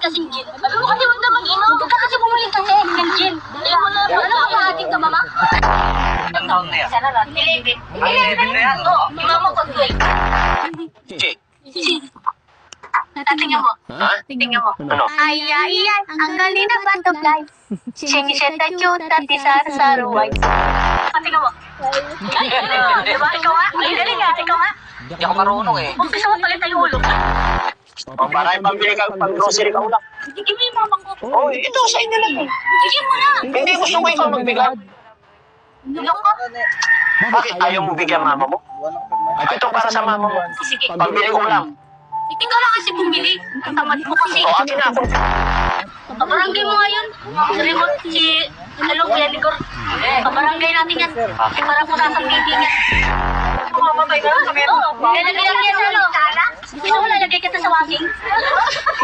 kasing gin. Sabi mo kasi huwag na mag-inom. Huwag ka kasi bumuli kasi ng gin. Dali mo na. Ano ka maadik ka, mama? Ilang taon na yan? Sana na. 11. Ay, 11 na yan. Oo, may mama ko 12. Che. Tingnan mo. Ha? Tingnan mo. Ano? Ay, ay, ay, ang galing na butterfly. Siniseta chuta, tisar saruway. Tingnan mo. Diba? Ikaw nga? Ay, galing nga. Ikaw nga. Hindi ako marunong eh. Umpisa mo palit tayo ulo. O, para ipambili ka pang grocery ka ulang. Sige mo yung mama ko. Oh, ito sa inyo lang eh. Sige mo na. Hindi gusto ko ikaw magbigay. Ilong ko. Bakit ayaw mo bigyan mama mo? Ito para sa mama mo. Sige. Pambili ko lang. Ikaw lang kasi bumili. Ang tamad mo kasi. O, akin na ako. Kabarangay mo ngayon. Remote si... Ano, Kuya Ligor. Kabarangay natin yan. Para po sa kaibigan. Mamabay na lang kami. Oo. Kaya naglalagay sa ano? Gusto mo lalagay kita sa washing?